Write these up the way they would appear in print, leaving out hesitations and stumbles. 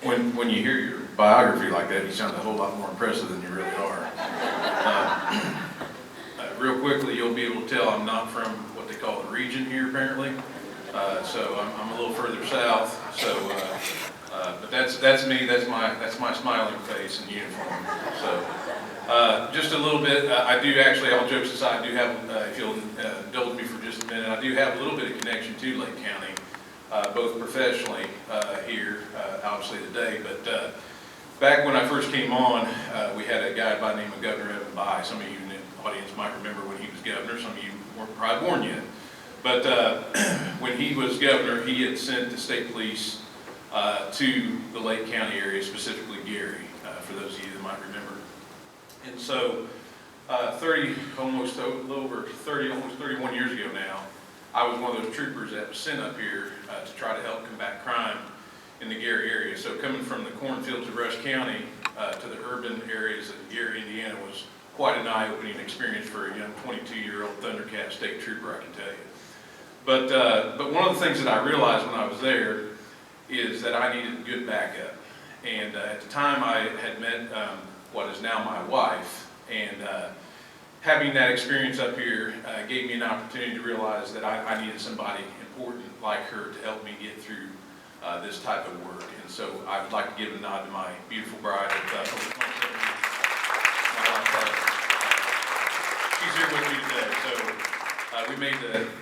When you hear your biography like that, you sound a whole lot more impressive than you really are. Real quickly, you'll be able to tell I'm not from what they call the region here, apparently. So I'm a little further south. So, but that's me. That's my smiling face in uniform. So, just a little bit. I do actually, all jokes aside, I do have. If you'll indulge me for just a minute, I do have a little bit of connection to Lake County. Both professionally here, obviously today, but back when I first came on, we had a guy by the name of Governor Evan Bayh. Some of you in the audience might remember when he was governor. Some of you weren't probably born yet. But when he was governor, he had sent the state police to the Lake County area, specifically Gary, for those of you that might remember. And so almost 31 years ago now, I was one of those troopers that was sent up here to try to help combat crime in the Gary area. So coming from the cornfields of Rush County to the urban areas of Gary, Indiana was quite an eye-opening experience for a young 22-year-old Thundercat state trooper, I can tell you. But one of the things that I realized when I was there is that I needed good backup. And at the time I had met what is now my wife, and having that experience up here gave me an opportunity to realize that I needed somebody important like her to help me get through this type of work. And so I would like to give a nod to my beautiful bride of over 27 years, my wife, Carla. She's here with me today. So we made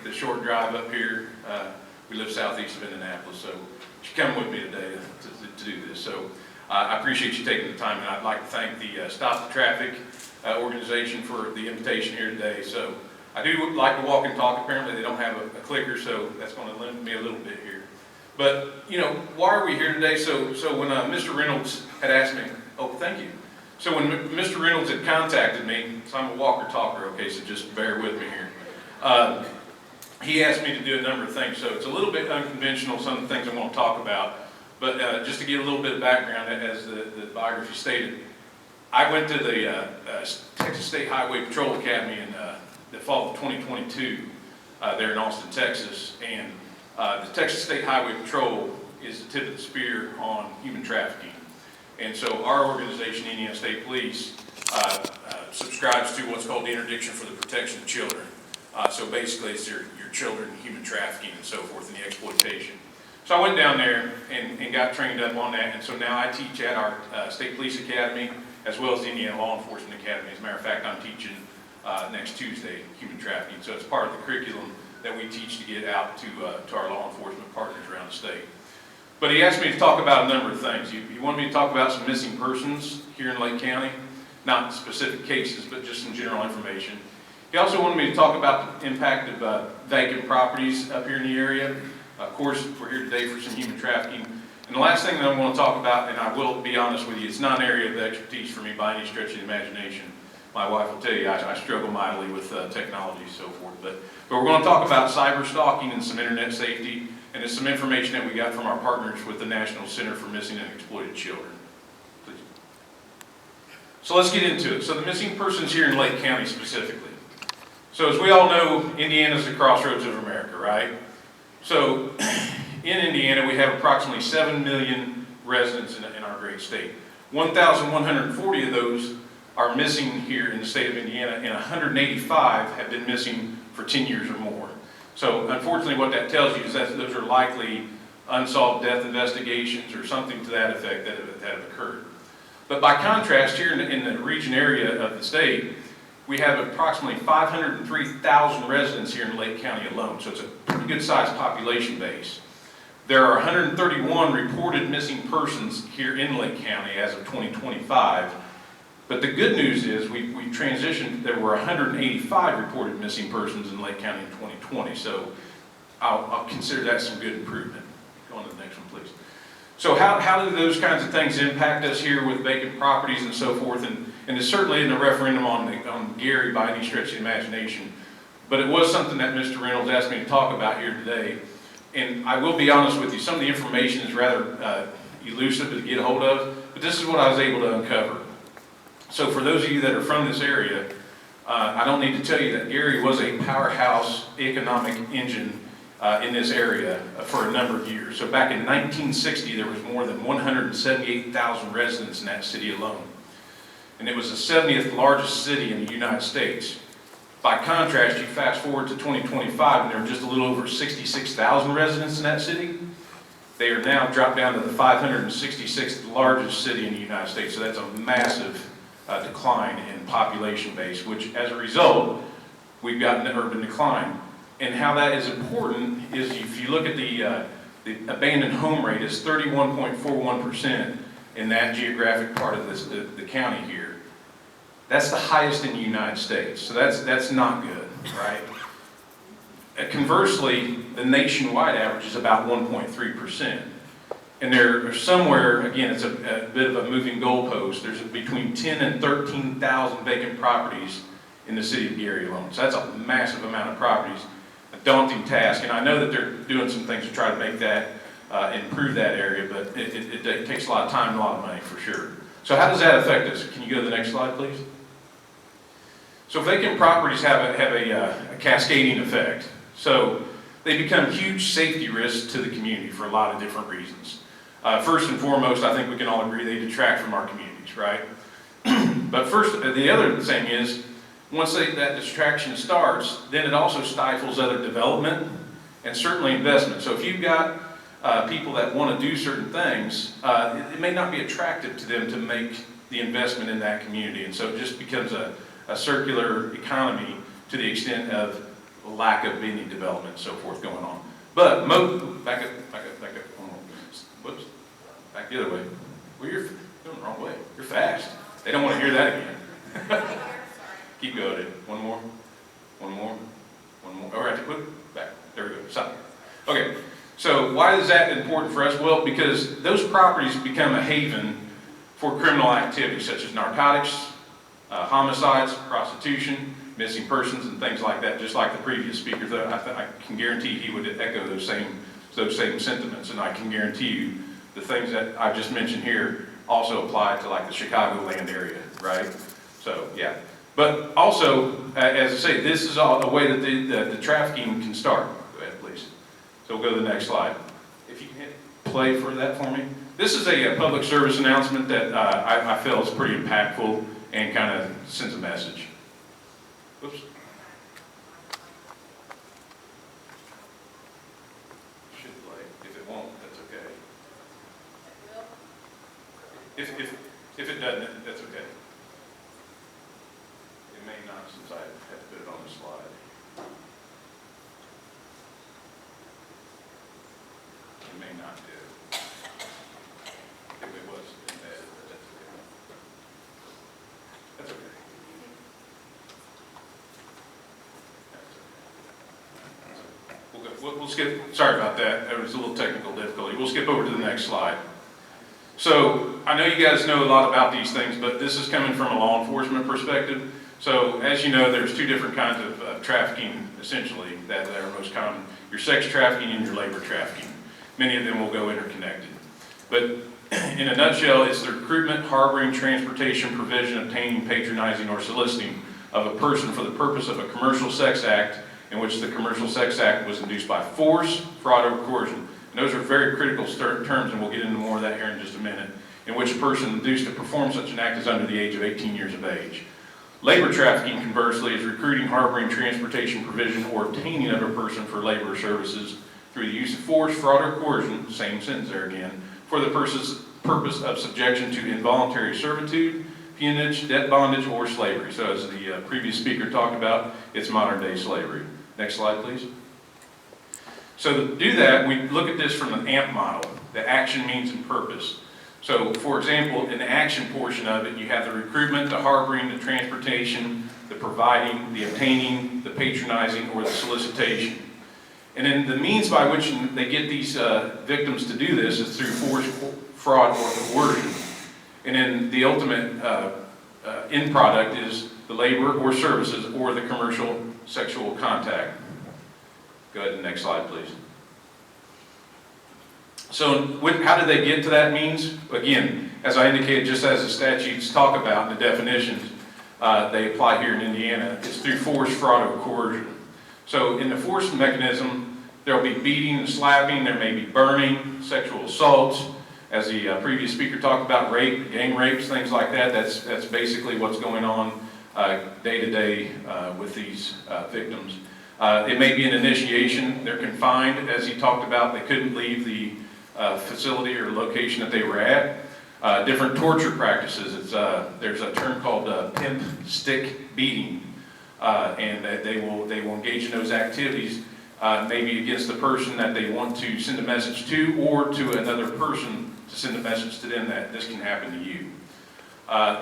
the short drive up here. We live southeast of Indianapolis, so she's coming with me today to do this. So I appreciate you taking the time, and I'd like to thank the Stop the Traffic organization for the invitation here today. So I do like to walk and talk. Apparently they don't have a clicker, so that's going to limit me a little bit here. But you know, why are we here today? So when Mr. Reynolds had asked me, oh, thank you. So when Mr. Reynolds had contacted me, so I'm a walker talker, okay, so just bear with me here. He asked me to do a number of things, so it's a little bit unconventional, some of the things I want to talk about. But just to give a little bit of background, as the biography stated, I went to the Texas State Highway Patrol Academy in the fall of 2022 there in Austin, Texas. And the Texas State Highway Patrol is the tip of the spear on human trafficking. And so our organization, Indiana State Police, subscribes to what's called the Interdiction for the Protection of Children. So basically it's your children, human trafficking and so forth, and the exploitation. So I went down there and got trained up on that. And so now I teach at our State Police Academy, as well as the Indiana Law Enforcement Academy. As a matter of fact, I'm teaching next Tuesday human trafficking. So it's part of the curriculum that we teach to get out to our law enforcement partners around the state. But he asked me to talk about a number of things. He wanted me to talk about some missing persons here in Lake County, not specific cases, but just some general information. He also wanted me to talk about the impact of vacant properties up here in the area. Of course, we're here today for some human trafficking. And the last thing that I want to talk about, and I will be honest with you, it's not an area of expertise for me by any stretch of the imagination. My wife will tell you I struggle mightily with technology and so forth. But we're going to talk about cyber stalking and some internet safety, and it's some information that we got from our partners with the National Center for Missing and Exploited Children. Please. So let's get into it. So the missing persons here in Lake County specifically. So as we all know, Indiana is the crossroads of America, right? So in Indiana, we have approximately 7 million residents in our great state. 1,140 of those are missing here in the state of Indiana, and 185 have been missing for 10 years or more. So unfortunately, what that tells you is that those are likely unsolved death investigations or something to that effect that have occurred. But by contrast, here in the region area of the state, we have approximately 503,000 residents here in Lake County alone, so it's a pretty good sized population base. There are 131 reported missing persons here in Lake County as of 2025, but the good news is we transitioned, there were 185 reported missing persons in Lake County in 2020, so I'll consider that some good improvement. Go on to the next one, please. So how do those kinds of things impact us here with vacant properties and so forth? And it certainly isn't a referendum on Gary by any stretch of the imagination, but it was something that Mr. Reynolds asked me to talk about here today. And I will be honest with you, some of the information is rather elusive to get a hold of, but this is what I was able to uncover. So for those of you that are from this area, I don't need to tell you that Gary was a powerhouse economic engine in this area for a number of years. So back in 1960, there was more than 178,000 residents in that city alone. And it was the 70th largest city in the United States. By contrast, you fast forward to 2025, and there are just a little over 66,000 residents in that city. They are now dropped down to the 566th largest city in the United States. So that's a massive decline in population base, which as a result, we've got an urban decline. And how that is important is if you look at the abandoned home rate is 31.41% in that geographic part of the county here. That's the highest in the United States. So that's not good, right? Conversely, the nationwide average is about 1.3%. And there are somewhere, again, it's a bit of a moving goalpost, there's between 10 and 13,000 vacant properties in the city of Gary alone. So that's a massive amount of properties, a daunting task. And I know that they're doing some things to try to make that, improve that area, but it takes a lot of time and a lot of money for sure. So how does that affect us? Can you go to the next slide, please? So vacant properties have a cascading effect. So they become huge safety risks to the community for a lot of different reasons. First and foremost, I think we can all agree they detract from our communities, right? But first, the other thing is, once that distraction starts, then it also stifles other development and certainly investment. So if you've got people that want to do certain things, it may not be attractive to them to make the investment in that community. And so it just becomes a circular economy to the extent of lack of any development and so forth going on. But back up, whoops, back the other way. Well, you're going the wrong way. You're fast. They don't want to hear that again. Keep going. One more. All right, back. There we go. Stop. Okay. So why is that important for us? Well, because those properties become a haven for criminal activity such as narcotics, homicides, prostitution, missing persons, and things like that. Just like the previous speaker, I can guarantee he would echo those same sentiments, and I can guarantee you the things that I've just mentioned here also apply to like the Chicagoland area, right? So yeah, but also as I say, this is a way that the trafficking can start. Go ahead, please. So we'll go to the next slide. If you can hit play for that for me. This is a public service announcement that I feel is pretty impactful and kind of sends a message. Oops. Should play. If it won't, that's okay. If it doesn't, that's okay. It may not, since I have to put it on the slide. It may not do. If it was embedded, but that's okay. That's okay. We'll skip, sorry about that, there was a little technical difficulty. We'll skip over to the next slide. So, I know you guys know a lot about these things, but this is coming from a law enforcement perspective. So, as you know, there's two different kinds of trafficking, essentially, that are most common. Your sex trafficking and your labor trafficking. Many of them will go interconnected. But in a nutshell, it's the recruitment, harboring, transportation, provision, obtaining, patronizing, or soliciting of a person for the purpose of a commercial sex act in which the commercial sex act was induced by force, fraud, or coercion. And those are very critical terms, and we'll get into more of that here in just a minute, in which a person induced to perform such an act is under the age of 18 years of age. Labor trafficking, conversely, is recruiting, harboring, transportation, provision, or obtaining of a person for labor or services through the use of force, fraud, or coercion, same sentence there again, for the purpose of subjection to involuntary servitude, peonage, debt bondage, or slavery. So as the previous speaker talked about, it's modern day slavery. Next slide, please. So to do that, we look at this from an AMP model, the action, means, and purpose. So for example, in the action portion of it, you have the recruitment, the harboring, the transportation, the providing, the obtaining, the patronizing, or the solicitation. And then the means by which they get these victims to do this is through force, fraud, or coercion. And then the ultimate end product is the labor or services or the commercial sexual contact. Go ahead, next slide, please. So how do they get to that means? Again, as I indicated, just as the statutes talk about in the definitions, they apply here in Indiana, it's through force, fraud, or coercion. So in the force mechanism, There'll be beating and slapping, there may be burning, sexual assaults. As the previous speaker talked about, rape, gang rapes, things like that. That's basically what's going on day to day with these victims. It may be an initiation. They're confined, as he talked about. They couldn't leave the facility or location that they were at. Different torture practices. There's a term called pimp stick beating, and they will engage in those activities, maybe against the person that they want to send a message to, or to another person to send a message to them that this can happen to you.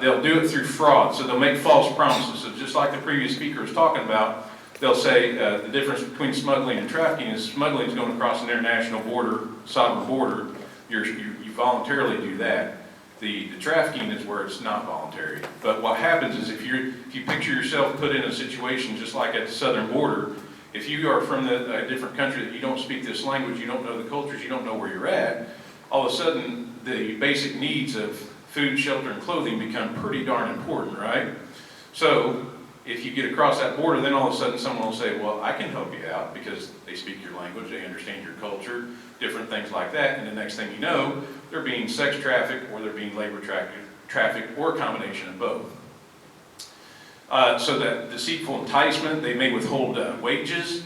They'll do it through fraud, so they'll make false promises. So just like the previous speaker was talking about, they'll say the difference between smuggling and trafficking is smuggling is going across an international border, sovereign border. You voluntarily do that. The trafficking is where it's not voluntary. But what happens is if you picture yourself put in a situation just like at the southern border, if you are from a different country that you don't speak this language, you don't know the cultures, you don't know where you're at, all of a sudden the basic needs of food, shelter, and clothing become pretty darn important, right? So if you get across that border, then all of a sudden someone will say, well, I can help you out because they speak your language, they understand your culture, different things like that, and the next thing you know, they're being sex trafficked or they're being labor trafficked or a combination of both. So that deceitful enticement, they may withhold wages,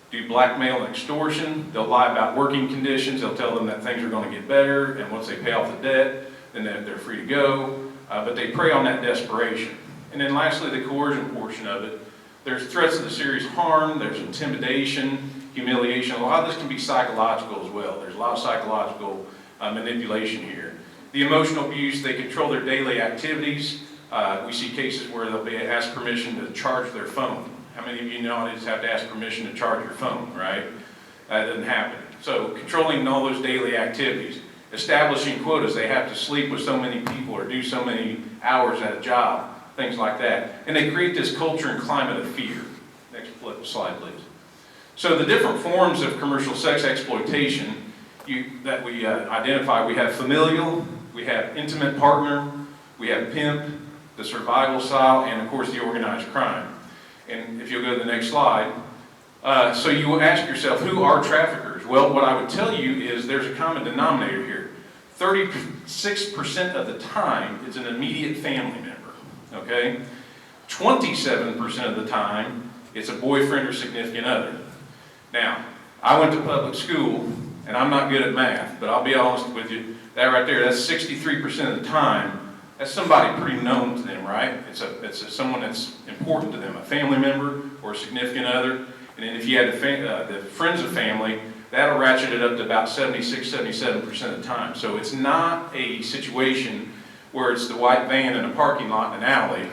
do blackmail and extortion, they'll lie about working conditions, they'll tell them that things are going to get better, and once they pay off the debt, then they're free to go, but they prey on that desperation. And then lastly, the coercion portion of it. There's threats of serious harm, there's intimidation, humiliation. A lot of this can be psychological as well. There's a lot of psychological manipulation here. The emotional abuse, they control their daily activities. We see cases where they'll be asked permission to charge their phone. How many of you know you just have to ask permission to charge your phone, right? That doesn't happen. So controlling all those daily activities. Establishing quotas, they have to sleep with so many people or do so many hours at a job, things like that. And they create this culture and climate of fear. Next slide, please. So the different forms of commercial sex exploitation that we identify, we have familial, we have intimate partner, we have pimp, the survival style, and of course the organized crime. And if you'll go to the next slide, so you will ask yourself, who are traffickers? Well, what I would tell you is there's a common denominator here. 36% of the time, it's an immediate family member, okay? 27% of the time, it's a boyfriend or significant other. Now, I went to public school, and I'm not good at math, but I'll be honest with you, that right there, that's 63% of the time, that's somebody pretty known to them, right? It's someone that's important to them, a family member or a significant other. And then if you had the friends of family, that'll ratchet it up to about 76, 77% of the time. So it's not a situation where it's the white van in a parking lot in an alley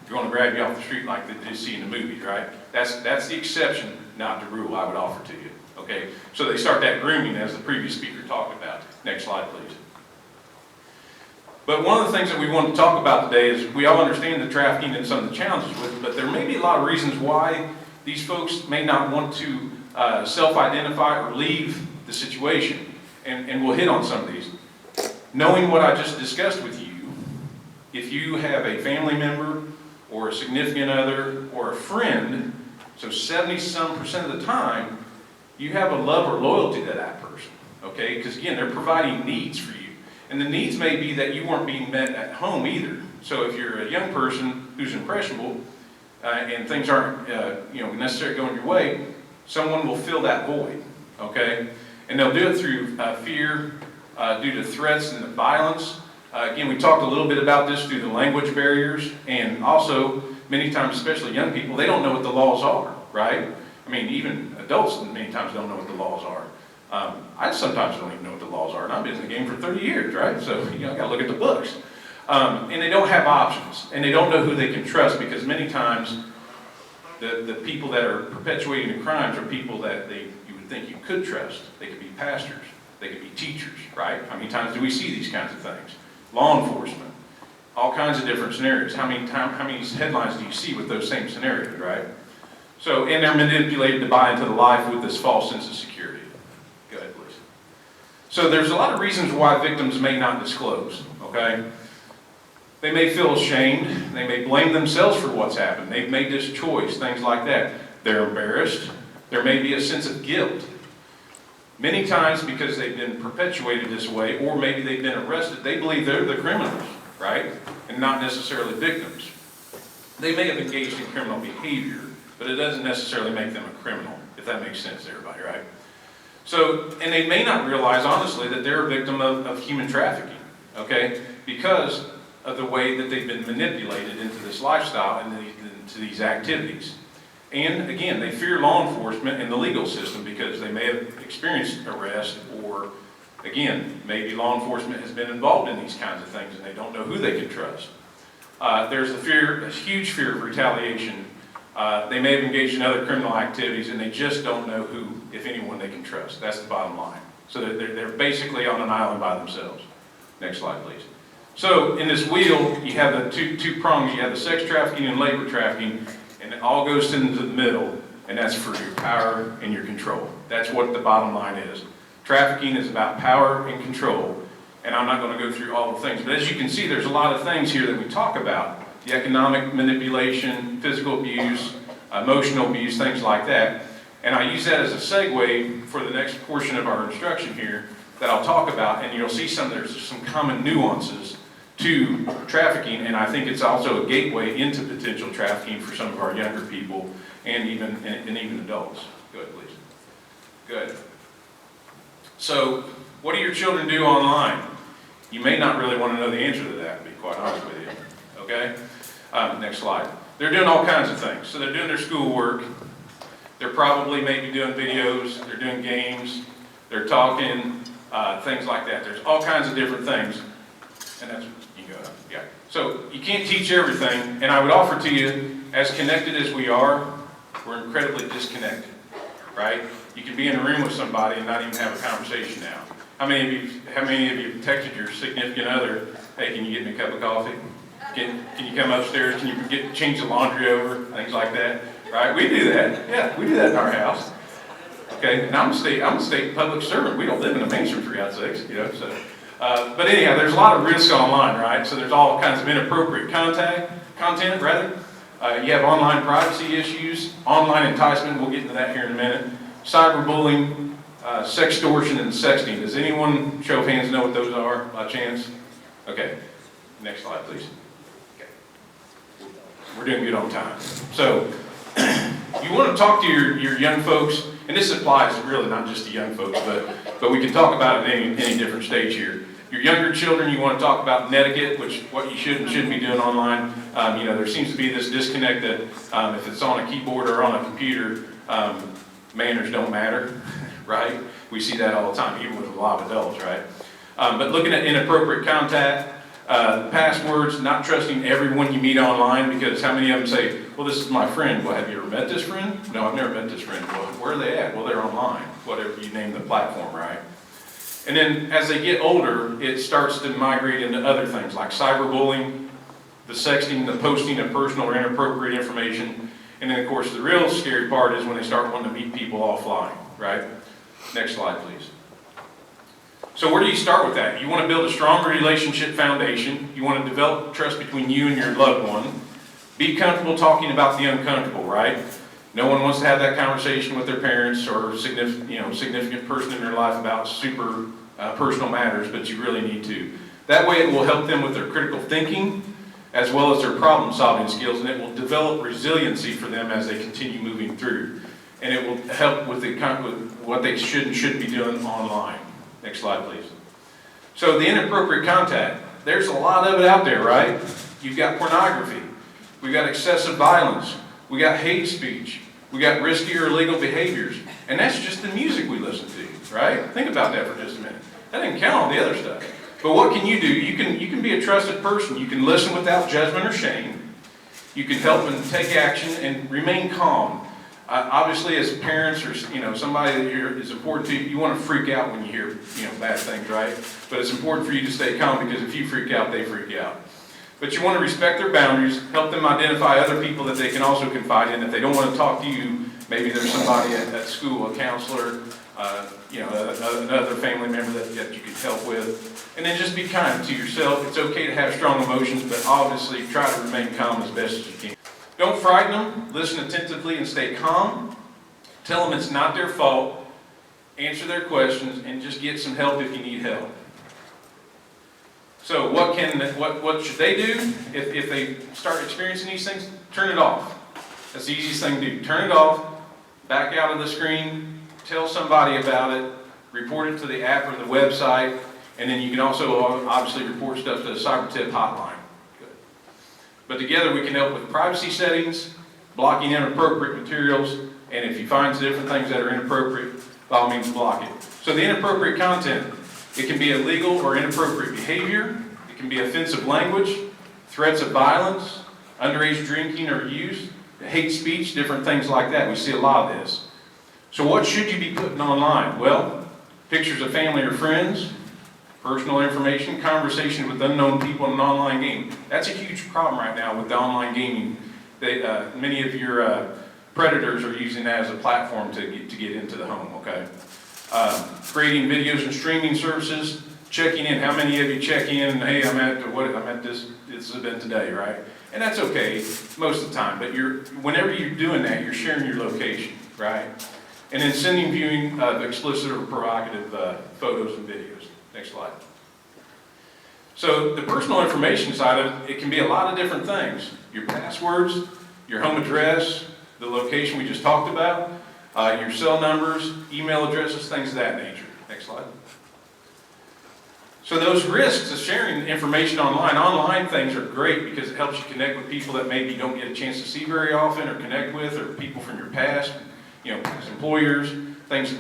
going to grab you off the street like they see in the movies, right? That's the exception, not the rule I would offer to you, okay? So they start that grooming as the previous speaker talked about. Next slide, please. But one of the things that we want to talk about today is we all understand the trafficking and some of the challenges with it, but there may be a lot of reasons why these folks may not want to self-identify or leave the situation. And we'll hit on some of these. Knowing what I just discussed with you, if you have a family member or a significant other or a friend, so 70-some% of the time, you have a love or loyalty to that person, okay? Because again, they're providing needs for you. And the needs may be that you weren't being met at home either. So if you're a young person who's impressionable and things aren't necessarily going your way, someone will fill that void, okay? And they'll do it through fear, due to threats and violence. Again, we talked a little bit about this through the language barriers, and also many times, especially young people, they don't know what the laws are, right? I mean, even adults many times don't know what the laws are. I sometimes don't even know what the laws are, and I've been in the game for 30 years, right? So, I gotta look at the books. And they don't have options, and they don't know who they can trust, because many times the people that are perpetuating the crimes are people that you would think you could trust. They could be pastors, they could be teachers, right? How many times do we see these kinds of things? Law enforcement, all kinds of different scenarios. How many headlines do you see with those same scenarios, right? So, and they're manipulated to buy into the life with this false sense of security. Go ahead, please. So there's a lot of reasons why victims may not disclose, okay? They may feel ashamed. They may blame themselves for what's happened. They've made this choice, things like that. They're embarrassed. There may be a sense of guilt. Many times because they've been perpetuated this way, or maybe they've been arrested, they believe they're the criminals, right? And not necessarily victims. They may have engaged in criminal behavior, but it doesn't necessarily make them a criminal, if that makes sense to everybody, right? So, and they may not realize, honestly, that they're a victim of human trafficking, okay? Because of the way that they've been manipulated into this lifestyle and into these activities. And again, they fear law enforcement and the legal system because they may have experienced arrest, or again, maybe law enforcement has been involved in these kinds of things and they don't know who they can trust. There's a huge fear of retaliation. They may have engaged in other criminal activities and they just don't know who, if anyone, they can trust. That's the bottom line. So they're basically on an island by themselves. Next slide, please. So in this wheel, you have the two prongs. You have the sex trafficking and labor trafficking, and it all goes into the middle, and that's for your power and your control. That's what the bottom line is. Trafficking is about power and control, and I'm not going to go through all the things, but as you can see, there's a lot of things here that we talk about. The economic manipulation, physical abuse, emotional abuse, things like that. And I use that as a segue for the next portion of our instruction here that I'll talk about, and you'll see there's some common nuances to trafficking, and I think it's also a gateway into potential trafficking for some of our younger people and even adults. Go ahead, please. Good. So, what do your children do online? You may not really want to know the answer to that, to be quite honest with you. Okay? Next slide. They're doing all kinds of things. So they're doing their schoolwork. They're probably maybe doing videos. They're doing games. They're talking, things like that. There's all kinds of different things. And that's, you go, yeah. So you can't teach everything. And I would offer to you, as connected as we are, we're incredibly disconnected, right? You can be in a room with somebody and not even have a conversation now. How many of you texted your significant other, hey, can you get me a cup of coffee? Can you come upstairs? Can you change the laundry over? Things like that, right? We do that. Yeah, we do that in our house. Okay, and I'm a state public servant. We don't live in a mansion for God's sakes, you know. So, but anyhow, there's a lot of risks online, right? So there's all kinds of inappropriate content. You have online privacy issues, online enticement. We'll get into that here in a minute. Cyberbullying, sextortion, and sexting. Does anyone, show of hands, know what those are by chance? Okay, next slide, please. We're doing good on time. So, you want to talk to your young folks, and this applies really not just to young folks, but we can talk about it at any different stage here. Your younger children, you want to talk about etiquette, which what you should and shouldn't be doing online. There seems to be this disconnect that if it's on a keyboard or on a computer, manners don't matter, right? We see that all the time, even with a lot of adults, right? But looking at inappropriate contact, passwords, not trusting everyone you meet online, because how many of them say, well, this is my friend. Well, have you ever met this friend? No, I've never met this friend. Well, where are they at? Well, they're online, whatever you name the platform, right? And then as they get older, it starts to migrate into other things like cyberbullying, the sexting, the posting of personal or inappropriate information. And then, of course, the real scary part is when they start wanting to meet people offline, right? Next slide, please. So where do you start with that? You want to build a stronger relationship foundation. You want to develop trust between you and your loved one. Be comfortable talking about the uncomfortable, right? No one wants to have that conversation with their parents or significant person in their life about super personal matters, but you really need to. That way it will help them with their critical thinking as well as their problem-solving skills, and it will develop resiliency for them as they continue moving through. And it will help with what they should and shouldn't be doing online. Next slide, please. So the inappropriate contact, there's a lot of it out there, right? You've got pornography. We've got excessive violence. We got hate speech. We got risky or illegal behaviors. And that's just the music we listen to, right? Think about that for just a minute. That didn't count on the other stuff. But what can you do? You can be a trusted person. You can listen without judgment or shame. You can help and take action and remain calm. Obviously, as parents or somebody that is important to you, you want to freak out when you hear bad things, right? But it's important for you to stay calm, because if you freak out, they freak out. But you want to respect their boundaries, help them identify other people that they can also confide in. If they don't want to talk to you, maybe there's somebody at school, a counselor, another family member that you can help with. And then just be kind to yourself. It's okay to have strong emotions, but obviously try to remain calm as best as you can. Don't frighten them. Listen attentively and stay calm. Tell them it's not their fault. answer their questions, and just get some help if you need help. So what should they do if they start experiencing these things? Turn it off. That's the easiest thing to do. Turn it off, back out of the screen, tell somebody about it, report it to the app or the website, and then you can also obviously report stuff to the cyber tip hotline. Good. But together we can help with privacy settings, blocking inappropriate materials, and if you find different things that are inappropriate, by all means block it. So the inappropriate content, it can be illegal or inappropriate behavior, it can be offensive language, threats of violence, underage drinking or use, hate speech, different things like that. We see a lot of this. So what should you be putting online? Well, pictures of family or friends, personal information, conversation with unknown people in an online game. That's a huge problem right now with the online gaming. Many of your predators are using that as a platform to get into the home, okay? Creating videos and streaming services, checking in. How many of you check in? Hey, I'm at this event today, right? And that's okay most of the time, but whenever you're doing that, you're sharing your location, right? And then sending viewing of explicit or provocative photos and videos. Next slide. So the personal information side of it can be a lot of different things. Your passwords, your home address, the location we just talked about, your cell numbers, email addresses, things of that nature. Next slide. So those risks of sharing information online things are great because it helps you connect with people that maybe you don't get a chance to see very often or connect with, or people from your past, past employers,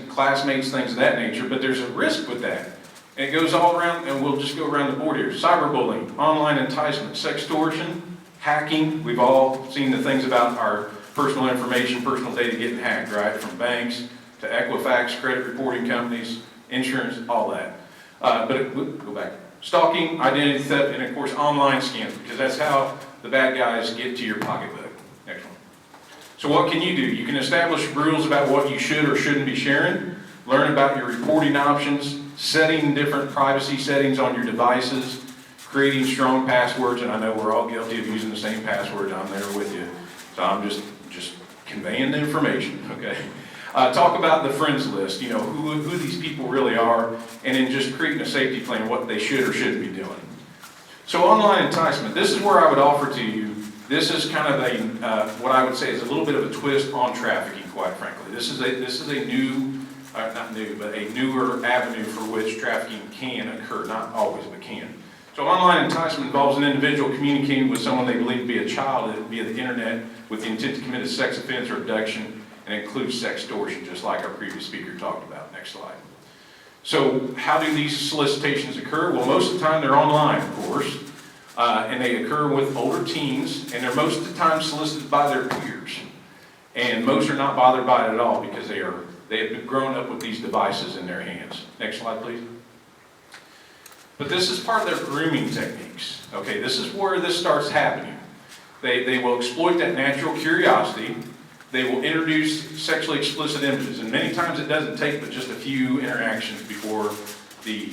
classmates, things of that nature. But there's a risk with that. And it goes all around, and we'll just go around the board here. Cyberbullying, online enticement, sextortion, hacking. We've all seen the things about our personal information, personal data getting hacked, right? From banks to Equifax, credit reporting companies, insurance, all that. Go back. Stalking, identity theft, and of course online scams, because that's how the bad guys get to your pocketbook. Next one. So what can you do? You can establish rules about what you should or shouldn't be sharing, learn about your reporting options, setting different privacy settings on your devices, creating strong passwords, and I know we're all guilty of using the same password. I'm there with you. So I'm just conveying the information, okay? Talk about the friends list, who these people really are, and then just creating a safety plan, what they should or shouldn't be doing. So online enticement, this is where I would offer to you, this is kind of what I would say is a little bit of a twist on trafficking, quite frankly. This is a new, not new, but a newer avenue for which trafficking can occur, not always, but can. So online enticement involves an individual communicating with someone they believe to be a child via the internet with the intent to commit a sex offense or abduction, and includes sextortion, just like our previous speaker talked about. Next slide. So how do these solicitations occur? Well, most of the time they're online, of course, and they occur with older teens, and they're most of the time solicited by their peers. And most are not bothered by it at all because they have been grown up with these devices in their hands. Next slide, please. But this is part of their grooming techniques. Okay, this is where this starts happening. They will exploit that natural curiosity. They will introduce sexually explicit images, and many times it doesn't take but just a few interactions before the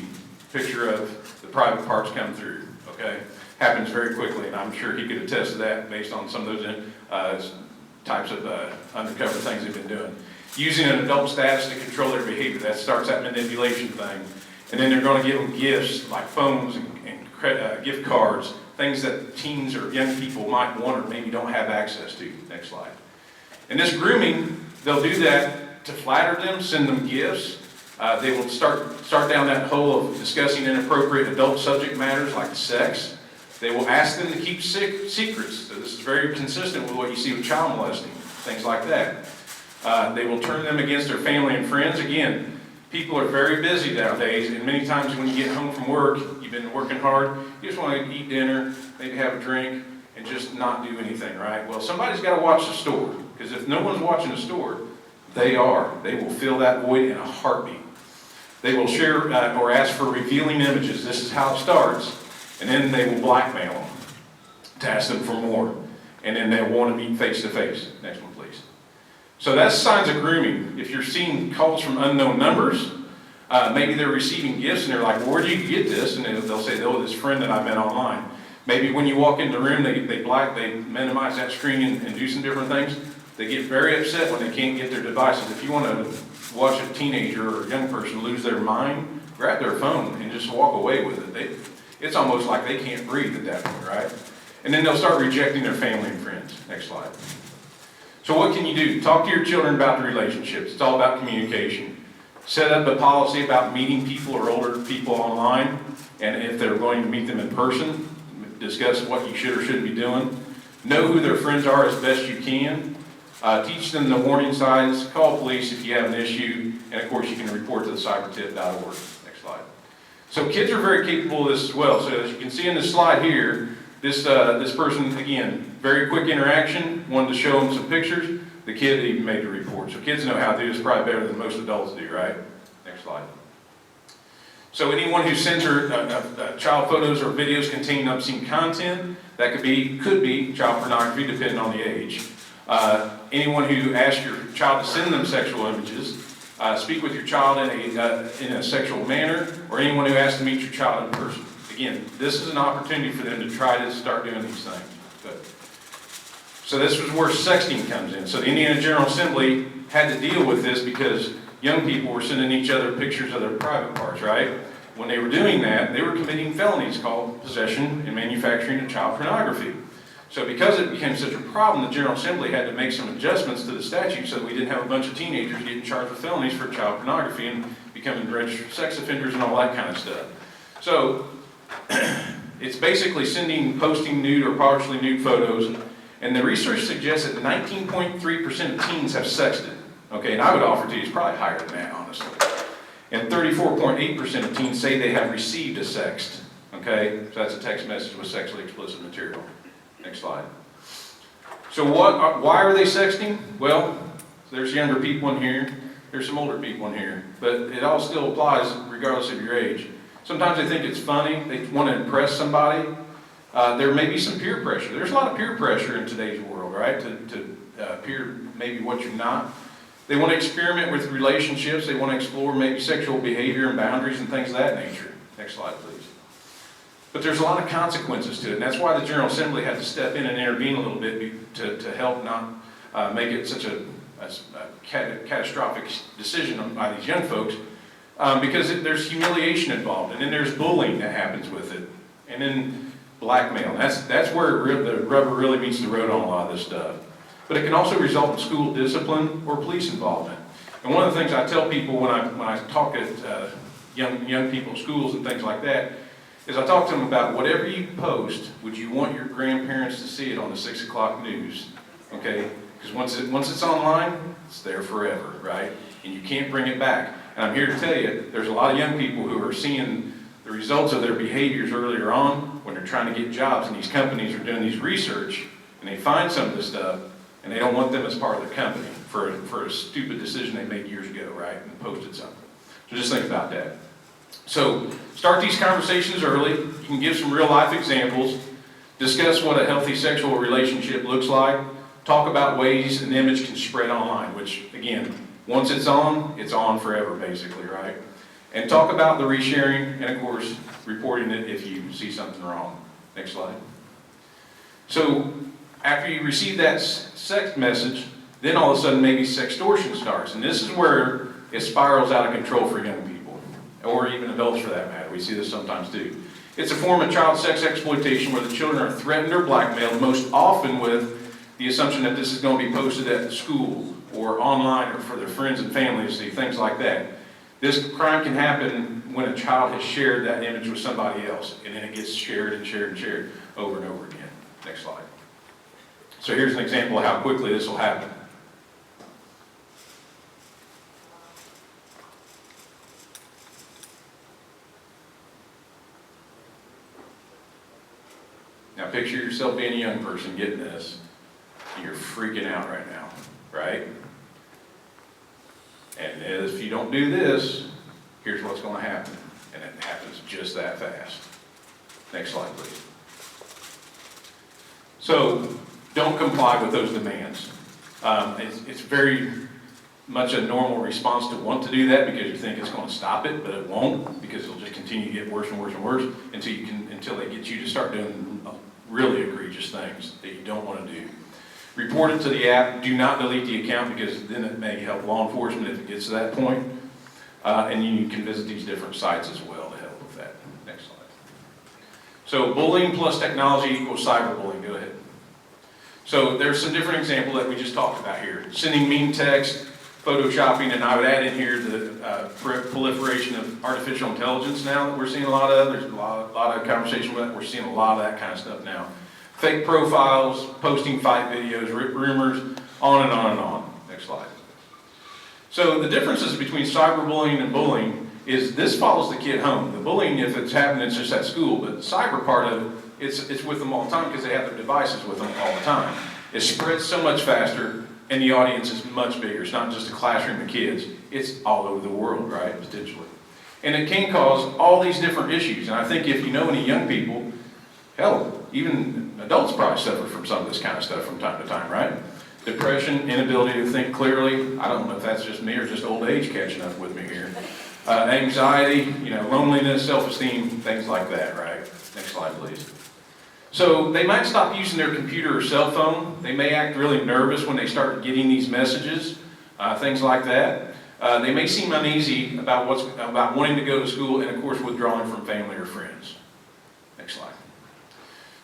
picture of the private parts come through, okay? Happens very quickly, and I'm sure he could attest to that based on some of those types of undercover things they've been doing. Using an adult status to control their behavior, that starts that manipulation thing. And then they're going to give them gifts like phones and gift cards, things that teens or young people might want or maybe don't have access to. Next slide. And this grooming, they'll do that to flatter them, send them gifts. They will start down that hole of discussing inappropriate adult subject matters like sex. They will ask them to keep secrets. So this is very consistent with what you see with child molesting, things like that. They will turn them against their family and friends. Again, people are very busy nowadays, and many times when you get home from work, you've been working hard, you just want to eat dinner, maybe have a drink, and just not do anything, right? Well, somebody's got to watch the store, because if no one's watching the store, they are. They will fill that void in a heartbeat. They will share or ask for revealing images. This is how it starts. And then they will blackmail them to ask them for more. And then they'll want to meet face to face. Next one, please. So that's signs of grooming. If you're seeing calls from unknown numbers, maybe they're receiving gifts and they're like, well, where do you get this? And they'll say, oh, this friend that I met online. Maybe when you walk in the room, they minimize that screen and do some different things. They get very upset when they can't get their devices. If you want to watch a teenager or a young person lose their mind, grab their phone and just walk away with it. It's almost like they can't breathe at that point, right? And then they'll start rejecting their family and friends. Next slide. So what can you do? Talk to your children about the relationships. It's all about communication. Set up a policy about meeting people or older people online, and if they're going to meet them in person, discuss what you should or shouldn't be doing. Know who their friends are as best you can. Teach them the warning signs. Call police if you have an issue, and of course you can report to the cybertip.org. Next slide. So kids are very capable of this as well. So as you can see in this slide here, this person, again, very quick interaction, wanted to show them some pictures. The kid even made a report. So kids know how to do this probably better than most adults do, right? Next slide. So anyone who sends her child photos or videos containing obscene content, that could be child pornography depending on the age. Anyone who asks your child to send them sexual images, speak with your child in a sexual manner, or anyone who asks to meet your child in person. Again, this is an opportunity for them to try to start doing these things. So this was where sexting comes in. So the Indiana General Assembly had to deal with this because young people were sending each other pictures of their private parts, right? When they were doing that, they were committing felonies called possession and manufacturing of child pornography. So because it became such a problem, the General Assembly had to make some adjustments to the statute so that we didn't have a bunch of teenagers getting charged with felonies for child pornography and becoming registered sex offenders and all that kind of stuff. So it's basically posting nude or partially nude photos, and the research suggests that 19.3% of teens have sexted. Okay, and I would offer to you it's probably higher than that, honestly. And 34.8% of teens say they have received a sext. Okay, so that's a text message with sexually explicit material. Next slide. So why are they sexting? Well, there's younger people in here, there's some older people in here, but it all still applies regardless of your age. Sometimes they think it's funny, they want to impress somebody. There may be some peer pressure. There's a lot of peer pressure in today's world, right? To appear maybe what you're not. They want to experiment with relationships. They want to explore maybe sexual behavior and boundaries and things of that nature. Next slide, please. But there's a lot of consequences to it, and that's why the General Assembly had to step in and intervene a little bit to help not make it such a catastrophic decision by these young folks. Because there's humiliation involved, and then there's bullying that happens with it, and then blackmail. That's where the rubber really meets the road on a lot of this stuff. But it can also result in school discipline or police involvement. And one of the things I tell people when I talk at young people at schools and things like that is I talk to them about whatever you post, would you want your grandparents to see it on the 6 o'clock news? Okay, because once it's online, it's there forever, right? And you can't bring it back. And I'm here to tell you, there's a lot of young people who are seeing the results of their behaviors earlier on when they're trying to get jobs, and these companies are doing these research, and they find some of this stuff, and they don't want them as part of their company for a stupid decision they made years ago, right, and posted something. So just think about that. So start these conversations early. You can give some real life examples. Discuss what a healthy sexual relationship looks like. Talk about ways an image can spread online, which, again, once it's on forever, basically, right? And talk about the resharing and, of course, reporting it if you see something wrong. Next slide. So after you receive that sex message, then all of a sudden maybe sextortion starts. And this is where it spirals out of control for young people, or even adults for that matter. We see this sometimes too. It's a form of child sex exploitation where the children are threatened or blackmailed, most often with the assumption that this is going to be posted at school or online or for their friends and family to see, things like that. This crime can happen when a child has shared that image with somebody else, and then it gets shared and shared and shared over and over again. Next slide. So here's an example of how quickly this will happen. Now picture yourself being a young person getting this, and you're freaking out right now, right? And if you don't do this, here's what's going to happen. And it happens just that fast. Next slide, please. So don't comply with those demands. It's very much a normal response to want to do that because you think it's going to stop it, but it won't, because it'll just continue to get worse and worse and worse until they get you to start doing really egregious things that you don't want to do. Report it to the app. Do not delete the account because then it may help law enforcement if it gets to that point. And you can visit these different sites as well to help with that. Next slide. So bullying plus technology equals cyberbullying. Go ahead. So there's some different examples that we just talked about here. Sending mean text, photoshopping, and I would add in here the proliferation of artificial intelligence now that we're seeing a lot of. There's a lot of conversation with that. We're seeing a lot of that kind of stuff now. Fake profiles, posting fight videos, rumors, on and on and on. Next slide. So the differences between cyberbullying and bullying is this follows the kid home. The bullying, if it's happening, it's just at school, but the cyber part of it, it's with them all the time because they have their devices with them all the time. It spreads so much faster and the audience is much bigger. It's not just a classroom of kids, it's all over the world, right, potentially. And it can cause all these different issues. And I think if you know any young people, hell, even adults probably suffer from some of this kind of stuff from time to time, right? Depression, inability to think clearly. I don't know if that's just me or just old age catching up with me here. Anxiety, loneliness, self-esteem, things like that, right? Next slide, please. So they might stop using their computer or cell phone. They may act really nervous when they start getting these messages, things like that. They may seem uneasy about wanting to go to school and, of course, withdrawing from family or friends. Next slide.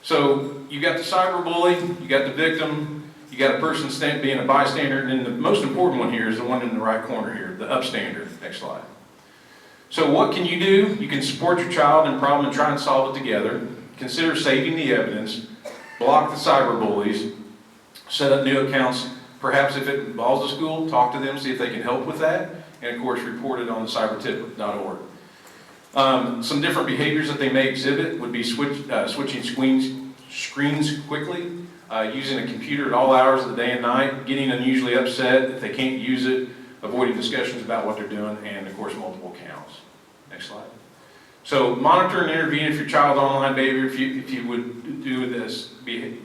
So you got the cyberbully, you got the victim, you got a person being a bystander, and then the most important one here is the one in the right corner here, the upstander. Next slide. So what can you do? You can support your child in problem and try and solve it together. Consider saving the evidence, block the cyberbullies, set up new accounts. Perhaps if it involves a school, talk to them, see if they can help with that, and of course report it on the cybertip.org. Some different behaviors that they may exhibit would be switching screens quickly, using a computer at all hours of the day and night, getting unusually upset if they can't use it, avoiding discussions about what they're doing, and of course multiple accounts. Next slide. So monitor and intervene if your child's online behavior, if you would do this,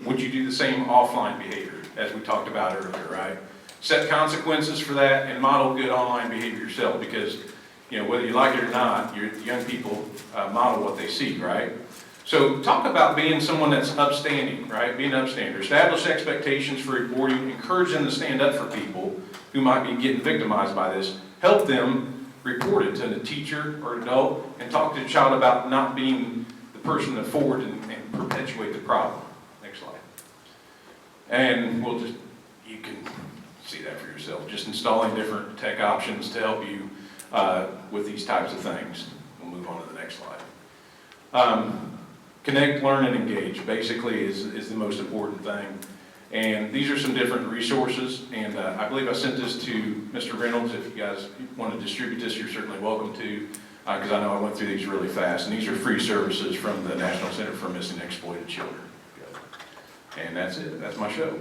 would you do the same offline behavior as we talked about earlier, right? Set consequences for that and model good online behavior yourself because, whether you like it or not, your young people model what they see, right? So talk about being someone that's upstanding, right? Being an upstander. Establish expectations for reporting. Encourage them to stand up for people who might be getting victimized by this. Help them report it to the teacher or adult and talk to the child about not being the person to forward and perpetuate the problem. Next slide. And you can see that for yourself. Just installing different tech options to help you with these types of things. We'll move on to the next slide. Connect, learn, and engage basically is the most important thing. And these are some different resources, and I believe I sent this to Mr. Reynolds. If you guys want to distribute this, you're certainly welcome to, because I know I went through these really fast. And these are free services from the National Center for Missing and Exploited Children. And that's it. That's my show.